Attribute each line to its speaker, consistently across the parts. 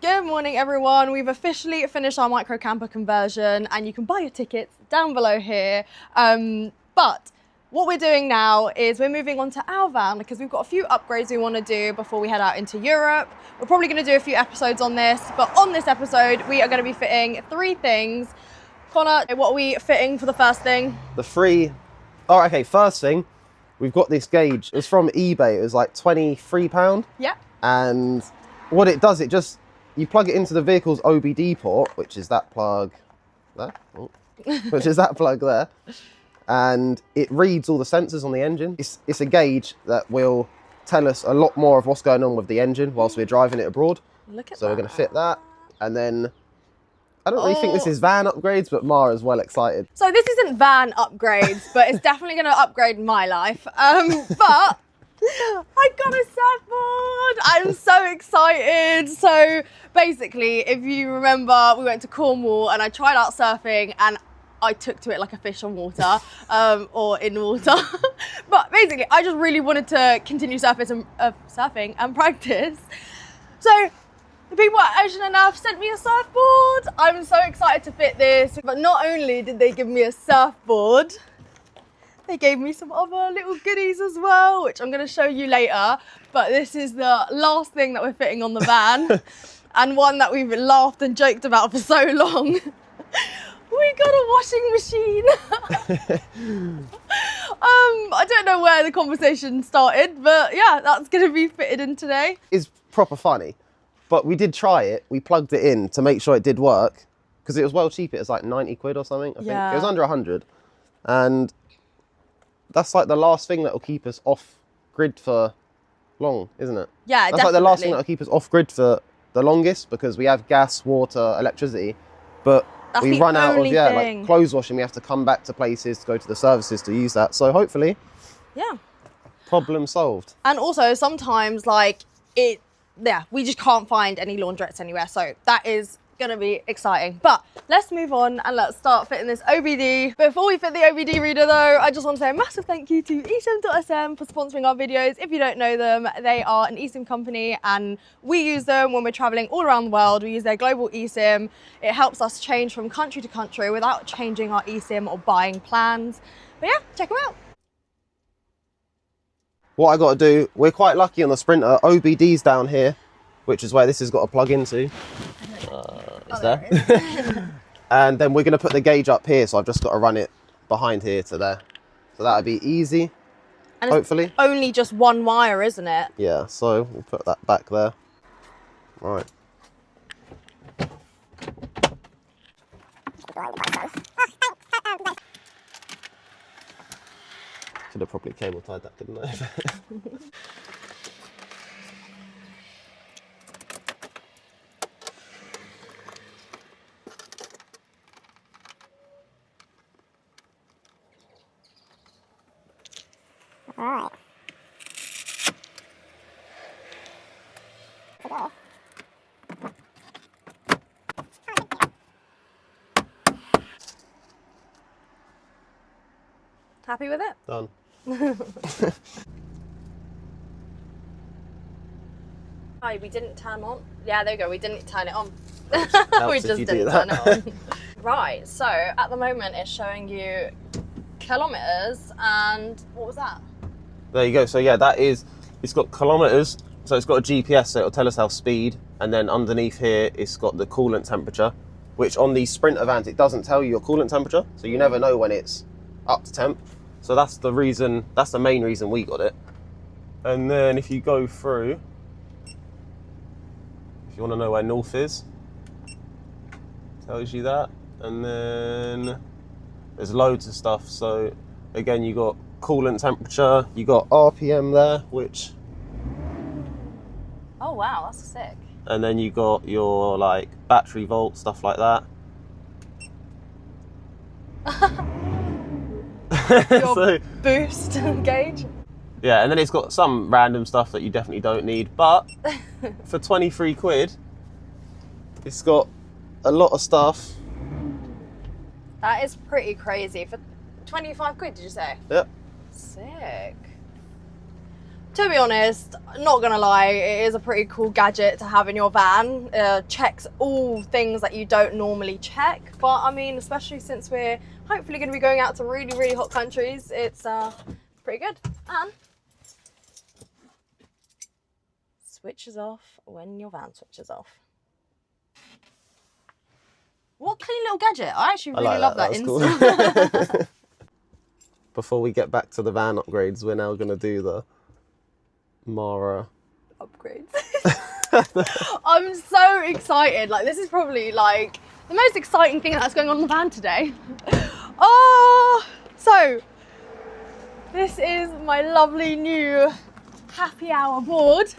Speaker 1: Good morning everyone, we've officially finished our micro camper conversion and you can buy your tickets down below here. But what we're doing now is we're moving on to our van because we've got a few upgrades we want to do before we head out into Europe. We're probably going to do a few episodes on this, but on this episode we are going to be fitting 3 things. Connor, what are we fitting for the first thing?
Speaker 2: First thing, we've got this gauge. It was from eBay, it was like £23.
Speaker 1: Yeah.
Speaker 2: And what it does, you plug it into the vehicle's OBD port, which is that plug there, and it reads all the sensors on the engine. It's a gauge that will tell us a lot more of what's going on with the engine whilst we're driving it abroad.
Speaker 1: Look at
Speaker 2: so
Speaker 1: that.
Speaker 2: We're going to fit that, and then I don't really think this is van upgrades, but Mar is well excited.
Speaker 1: So this isn't van upgrades, but it's definitely going to upgrade my life. But I got a surfboard. I'm so excited. So basically, if you remember, we went to Cornwall and I tried out surfing and I took to it like a fish on water, or in water. But basically, I just really wanted to continue surfing and practice. So the people at Ocean Enough sent me a surfboard. I'm so excited to fit this. But not only did they give me a surfboard, they gave me some other little goodies as well, which I'm going to show you later. But this is the last thing that we're fitting on the van, and one that we've laughed and joked about for so long. We got a washing machine. I don't know where the conversation started, but yeah, that's going to be fitted in today.
Speaker 2: It's proper funny, but we did try it. We plugged it in to make sure it did work, because it was well cheap. It was like 90 quid or something, I think. It was under 100. And that's like the last thing that will keep us off grid for long, isn't it?
Speaker 1: Yeah,
Speaker 2: that's like the last thing that will keep us off grid for the longest, because we have gas, water, electricity, but we run out of like clothes washing. We have to come back to places to go to the services to use that. So hopefully, problem solved.
Speaker 1: And also sometimes we just can't find any laundrettes anywhere. So that is gonna be exciting. But let's move on and let's start fitting this OBD. Before we fit the OBD reader though, I just want to say a massive thank you to Esim.sm for sponsoring our videos. If you don't know them, they are an eSIM company and we use them when we're traveling all around the world. We use their global eSIM. It helps us change from country to country without changing our eSIM or buying plans. But yeah, check them out.
Speaker 2: What I got to do, we're quite lucky on the Sprinter. OBD's down here, which is where this has got to plug into. And then we're going to put the gauge up here, so I've just got to run it behind here to there. So that'll be easy, and hopefully.
Speaker 1: It's only just one wire, isn't it?
Speaker 2: Yeah, so we'll put that back there. Right. Should have probably cable tied that, didn't I?
Speaker 3: Alright.
Speaker 1: Happy with it?
Speaker 2: Done.
Speaker 1: Oh, we didn't turn on. Yeah, there you go. We didn't turn it on.
Speaker 2: We
Speaker 1: just didn't turn it on. Right. So at the moment, it's showing you kilometers, and what was that?
Speaker 2: There you go. So yeah, it's got kilometers. So it's got a GPS, so it'll tell us how speed. And then underneath here, it's got the coolant temperature, which on these Sprinter vans, it doesn't tell you your coolant temperature. So you never know when it's up to temp. So that's the reason, that's the main reason we got it. And then if you go through, if you want to know where north is, tells you that. And then there's loads of stuff. So again, you got coolant temperature, you got RPM there, which,
Speaker 1: oh wow, that's sick.
Speaker 2: and then you got your like battery volt, stuff like that.
Speaker 1: Your boost gauge.
Speaker 2: Yeah, and then it's got some random stuff that you definitely don't need, but for 23 quid, it's got a lot of stuff.
Speaker 1: That is pretty crazy. For 25 quid, did you say?
Speaker 2: Yep.
Speaker 1: Sick. To be honest, not gonna lie, it is a pretty cool gadget to have in your van. Checks all things that you don't normally check, but I mean, especially since we're hopefully gonna be going out to really, really hot countries, it's pretty good. And switches off when your van switches off. What clean little gadget. I actually really love that install.
Speaker 2: Cool. Before we get back to the van upgrades, we're now gonna do the Mara
Speaker 1: upgrades. I'm so excited. Like, this is probably like the most exciting thing that's going on in the van today. Oh, so this is my lovely new happy hour board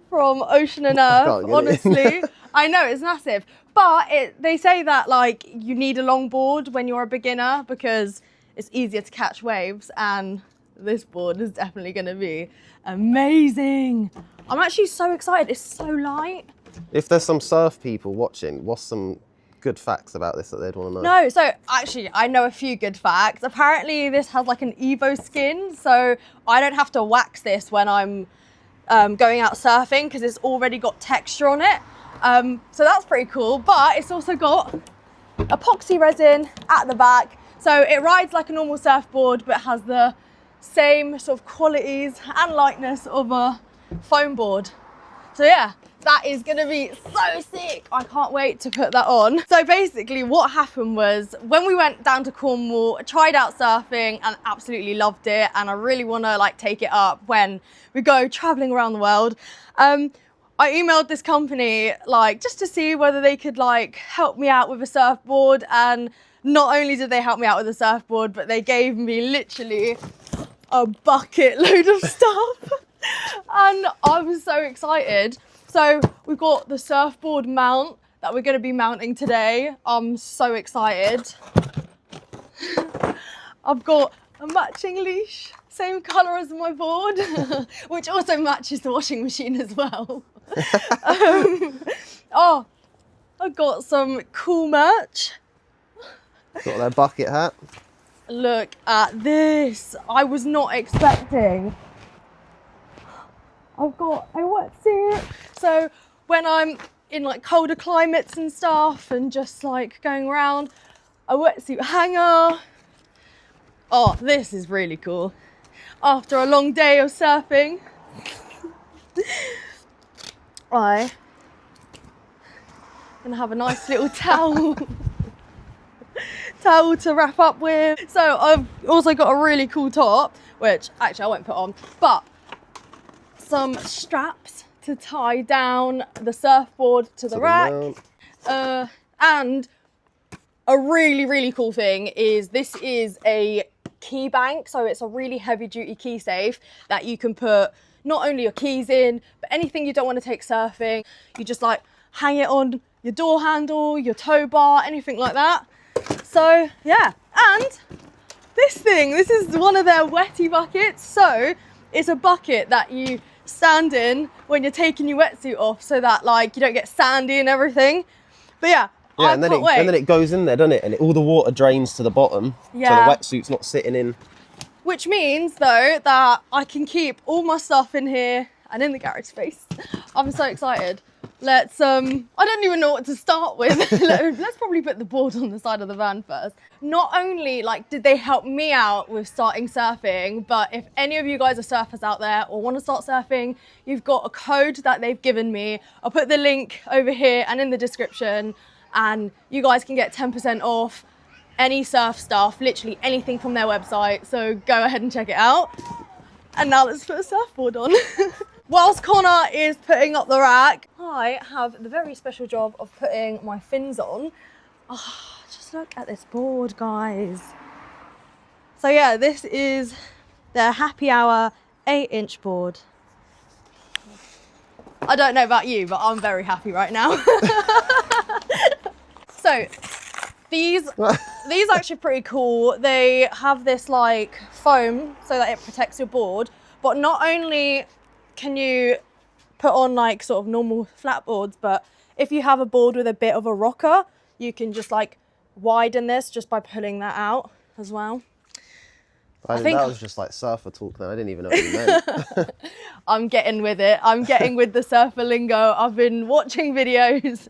Speaker 1: from Ocean and Earth. Honestly, I know it's massive, but they say that like you need a long board when you're a beginner because it's easier to catch waves, and this board is definitely going to be amazing. I'm actually so excited. It's so light. If
Speaker 2: there's some surf people watching, what's some good facts about this that they'd want to know?
Speaker 1: No, so actually I know a few good facts. Apparently this has like an Evo skin, so I don't have to wax this when I'm going out surfing because it's already got texture on it. So that's pretty cool, but it's also got epoxy resin at the back. So it rides like a normal surfboard, but has the same sort of qualities and lightness of a foam board. So yeah, that is gonna be so sick. I can't wait to put that on. So basically what happened was when we went down to Cornwall, I tried out surfing and absolutely loved it, and I really want to like take it up when we go traveling around the world. I emailed this company like just to see whether they could like help me out with a surfboard, and not only did they help me out with a surfboard, but they gave me literally a bucket load of stuff. And I'm so excited. So we've got the surfboard mount that we're going to be mounting today. I'm so excited. I've got a matching leash, same colour as my board, which also matches the washing machine as well. Oh, I've got some cool merch.
Speaker 2: Got their bucket hat.
Speaker 1: Look at this. I was not expecting. I've got a wetsuit. So when I'm in like colder climates and stuff and just like going around, a wetsuit hanger. Oh, this is really cool. After a long day of surfing, I'm gonna have a nice little towel to wrap up with. So I've also got a really cool top, which actually I won't put on, but some straps to tie down the surfboard to the rack. And a really, really cool thing is this is a key bank. So it's a really heavy duty key safe that you can put not only your keys in, but anything you don't want to take surfing. You just like hang it on your door handle, your tow bar, anything like that. So yeah, and this is one of their wetty buckets. So it's a bucket that you stand in when you're taking your wetsuit off so that like you don't get sandy and everything. But yeah,
Speaker 2: and then it goes in there, doesn't it? And all the water drains to the bottom. Yeah. So the wetsuit's not sitting in.
Speaker 1: Which means though that I can keep all my stuff in here and in the garage space. I'm so excited. Let's I don't even know what to start with. Let's probably put the board on the side of the van first. Not only like did they help me out with starting surfing, but if any of you guys are surfers out there or want to start surfing, you've got a code that they've given me. I'll put the link over here and in the description, and you guys can get 10% off any surf stuff, literally anything from their website. So go ahead and check it out. And now let's put a surfboard on. Whilst Connor is putting up the rack, I have the very special job of putting my fins on. Oh, just look at this board, guys. So yeah, this is the Happy Hour 8-inch board. I don't know about you, but I'm very happy right now. So these are actually pretty cool. They have this like foam so that it protects your board, but not only can you put on like sort of normal flat boards, but if you have a board with a bit of a rocker, you can just like widen this just by pulling that out as well. I think
Speaker 2: that was just like surfer talk then. I didn't even know what you meant.
Speaker 1: I'm getting with it. I'm getting with the surfer lingo. I've been watching videos.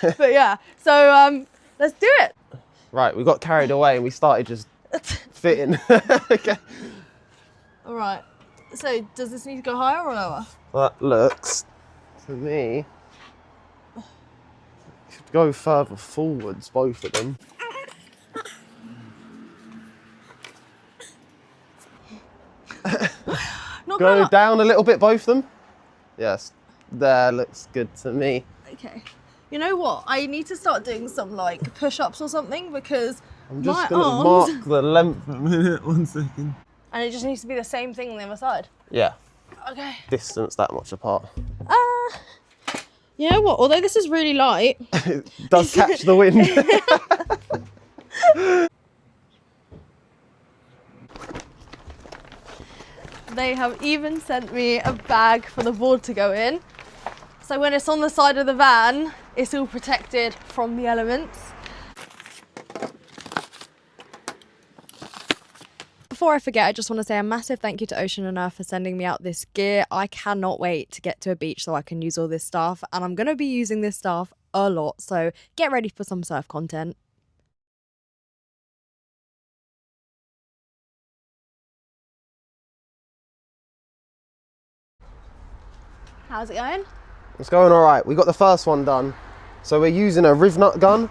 Speaker 1: But yeah, so let's do it.
Speaker 2: Right, we got carried away and we started just fitting. Okay.
Speaker 1: All right. So does this need to go higher or lower?
Speaker 2: That looks, to me, should go further forwards, both of them. Go down a little bit, both of them. Yes, there looks good to me.
Speaker 1: Okay. You know what? I need to start doing some like push-ups or something because
Speaker 2: I'm just
Speaker 1: my
Speaker 2: going to
Speaker 1: arms...
Speaker 2: mark the length a minute, 1 second.
Speaker 1: And it just needs to be the same thing on the other side?
Speaker 2: Yeah.
Speaker 1: Okay.
Speaker 2: Distance that much apart.
Speaker 1: You know what? Although this is really light...
Speaker 2: It does catch the wind.
Speaker 1: They have even sent me a bag for the board to go in. So when it's on the side of the van, it's all protected from the elements. Before I forget, I just want to say a massive thank you to Ocean and Earth for sending me out this gear. I cannot wait to get to a beach so I can use all this stuff. And I'm going to be using this stuff a lot. So get ready for some surf content. How's it going?
Speaker 2: It's going all right. We got the first one done. So we're using a Rivnut gun.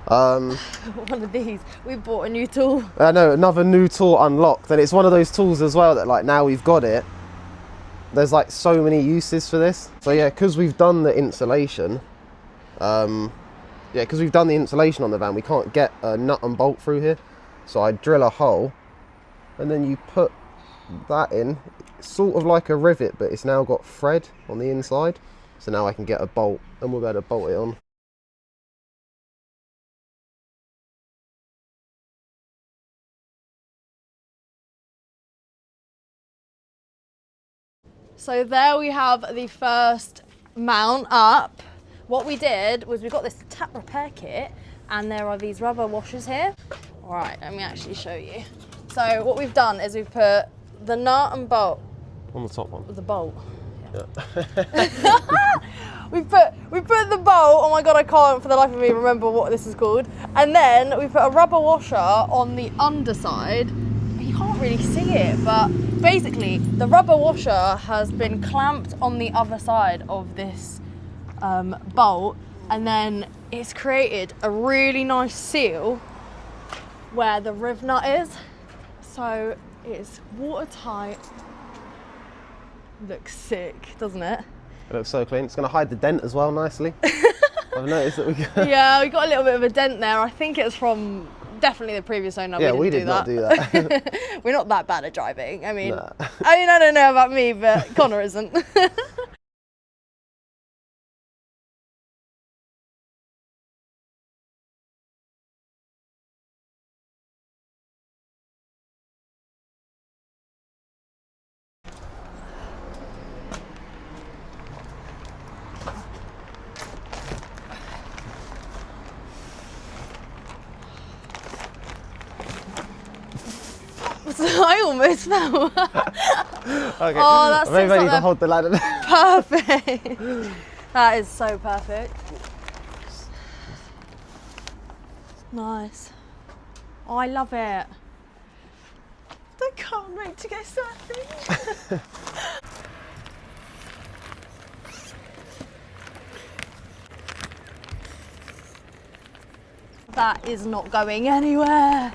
Speaker 1: One of these. We bought a new tool.
Speaker 2: No, another new tool unlocked. And it's one of those tools as well that like now we've got it, there's like so many uses for this. So yeah, because we've done the insulation, on the van, we can't get a nut and bolt through here. So I drill a hole and then you put that in. It's sort of like a rivet, but it's now got thread on the inside. So now I can get a bolt and we'll be able to bolt it on.
Speaker 1: So there we have the first mount up. What we did was we got this tap repair kit and there are these rubber washers here. All right, let me actually show you. So what we've done is we've put the nut and bolt.
Speaker 2: On the top one.
Speaker 1: The bolt.
Speaker 2: Yeah.
Speaker 1: we put the bolt, oh my god, I can't for the life of me remember what this is called. And then we put a rubber washer on the underside. You can't really see it, but basically the rubber washer has been clamped on the other side of this bolt, and then it's created a really nice seal where the riv nut is. So it's watertight. Looks sick, doesn't it?
Speaker 2: It looks so clean. It's going to hide the dent as well nicely. I've noticed that we got...
Speaker 1: Yeah, we got a little bit of a dent there. I think it's from definitely the previous owner.
Speaker 2: Yeah, we
Speaker 1: did
Speaker 2: not do that.
Speaker 1: We're not that bad at driving. I mean,
Speaker 2: nah.
Speaker 1: I don't know about me, but Connor isn't. I almost fell.
Speaker 2: Okay.
Speaker 1: Oh, that's
Speaker 2: maybe I need to
Speaker 1: there.
Speaker 2: hold the ladder.
Speaker 1: Perfect. That is so perfect. Nice. Oh, I love it. I can't wait to go surfing. That is not going anywhere.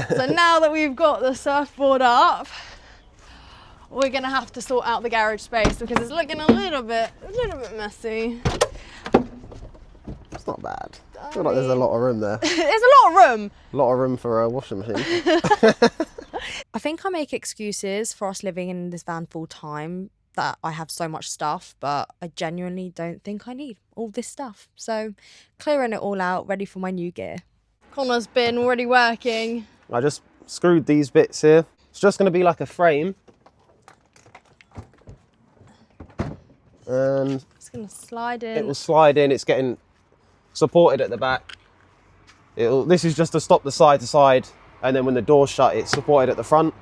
Speaker 1: So now that we've got the surfboard up, we're gonna have to sort out the garage space because it's looking a little bit messy.
Speaker 2: It's not bad. I feel like there's a lot of room there.
Speaker 1: There's a lot of room.
Speaker 2: A lot of room for a washing machine.
Speaker 1: I think I make excuses for us living in this van full time that I have so much stuff, but I genuinely don't think I need all this stuff. So clearing it all out, ready for my new gear. Connor's been already working.
Speaker 2: I just screwed these bits here. It's just going to be like a frame. And
Speaker 1: it's going to slide in.
Speaker 2: it will slide in. It's getting supported at the back. This is just to stop the side to side, and then when the door's shut, it's supported at the front.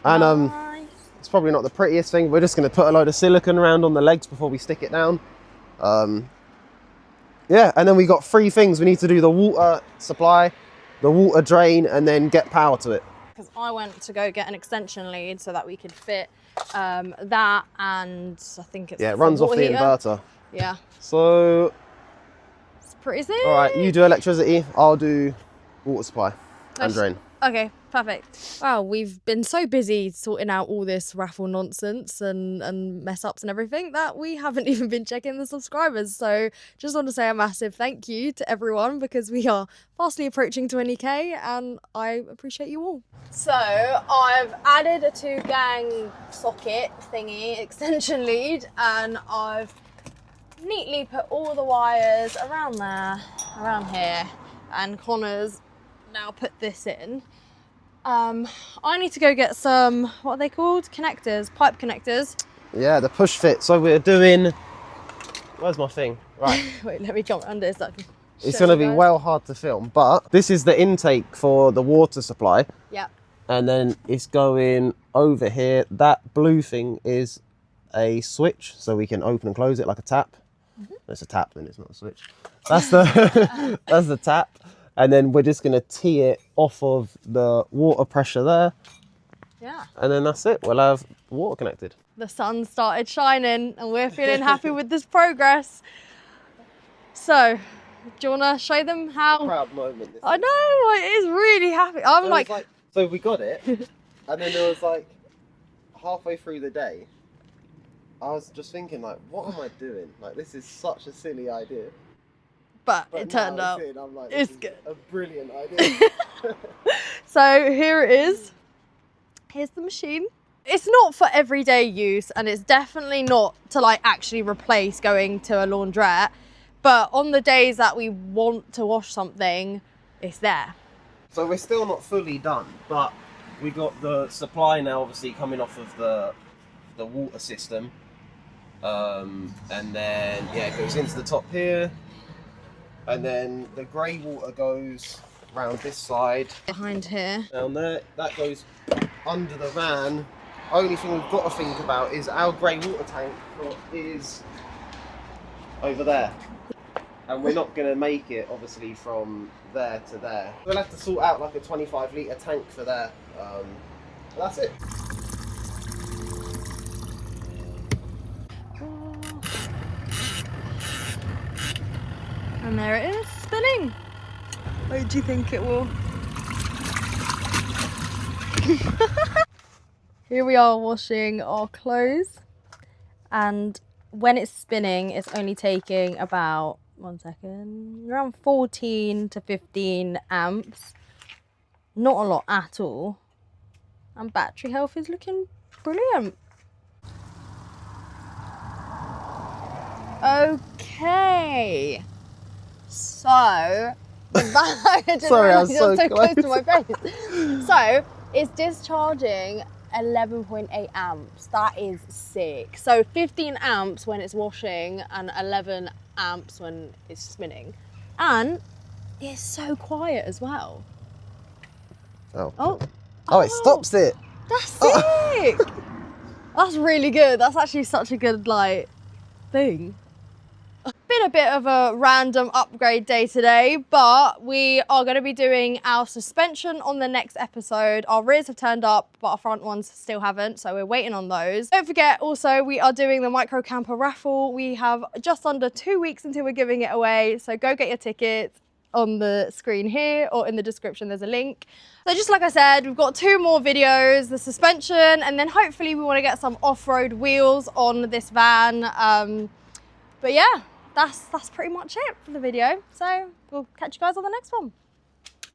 Speaker 2: And
Speaker 1: Nice.
Speaker 2: it's probably not the prettiest thing. We're just going to put a load of silicone around on the legs before we stick it down. Yeah, and then we got 3 things. We need to do the water supply, the water drain, and then get power to it.
Speaker 1: Because I went to go get an extension lead so that we could fit that, and I think it's...
Speaker 2: Yeah, it runs off the inverter.
Speaker 1: Yeah.
Speaker 2: So...
Speaker 1: it's pretty sick.
Speaker 2: All right, you do electricity, I'll do water supply and drain.
Speaker 1: Okay, perfect. Wow, we've been so busy sorting out all this raffle nonsense and mess ups and everything that we haven't even been checking the subscribers. So just want to say a massive thank you to everyone, because we are fastly approaching 20k and I appreciate you all. So I've added a 2-gang socket thingy extension lead, and I've neatly put all the wires around there, around here, and Connor's now put this in. I need to go get some, what are they called? Connectors, pipe connectors.
Speaker 2: Yeah, the push fit. So we're doing, where's my thing? Right.
Speaker 1: Wait, let me jump under so I can
Speaker 2: It's going to be well hard to film, but this is the intake for the water supply.
Speaker 1: Yeah.
Speaker 2: And then it's going over here. That blue thing is a switch, so we can open and close it like a tap. It's a tap, then it's not a switch. That's the that's the tap. And then we're just going to tee it off of the water pressure there.
Speaker 1: Yeah.
Speaker 2: And then that's it. We'll have water connected.
Speaker 1: The sun started shining and we're feeling happy with this progress. So, do you want to show them how?
Speaker 2: Proud moment.
Speaker 1: I know, it is really happy. I'm like...
Speaker 2: so we got it. And then there was like, halfway through the day, I was just thinking like, what am I doing? Like, this is such a silly idea.
Speaker 1: But it turned out
Speaker 2: I'm like,
Speaker 1: it's
Speaker 2: this is
Speaker 1: good.
Speaker 2: A brilliant idea.
Speaker 1: So here it is. Here's the machine. It's not for everyday use, and it's definitely not to like actually replace going to a laundrette. But on the days that we want to wash something, it's there.
Speaker 2: So we're still not fully done, but we got the supply now obviously coming off of the water system. And then, yeah, it goes into the top here. And then the grey water goes around this side.
Speaker 1: Behind here.
Speaker 2: Down there. That goes under the van. Only thing we've got to think about is our grey water tank is over there. And we're not going to make it, obviously, from there to there. We'll have to sort out like a 25 litre tank for there. But that's it.
Speaker 1: And there it is, spinning. Where do you think it will? Here we are washing our clothes, and when it's spinning, it's only taking about, around 14 to 15 amps. Not a lot at all. And battery health is looking brilliant. Okay. So,
Speaker 2: sorry, I was so
Speaker 1: close to my face. So, it's discharging 11.8 amps. That is sick. So 15 amps when it's washing and 11 amps when it's spinning. And it's so quiet as well.
Speaker 2: Oh, it stops it.
Speaker 1: That's sick. That's really good. That's actually such a good thing. Been a bit of a random upgrade day today, but we are going to be doing our suspension on the next episode. Our rears have turned up, but our front ones still haven't, so we're waiting on those. Don't forget also, we are doing the micro camper raffle. We have just under 2 weeks until we're giving it away, so go get your tickets on the screen here or in the description. There's a link. So just like I said, we've got 2 more videos, the suspension, and then hopefully we want to get some off-road wheels on this van. But yeah, that's pretty much it for the video. So we'll catch you guys on the next one.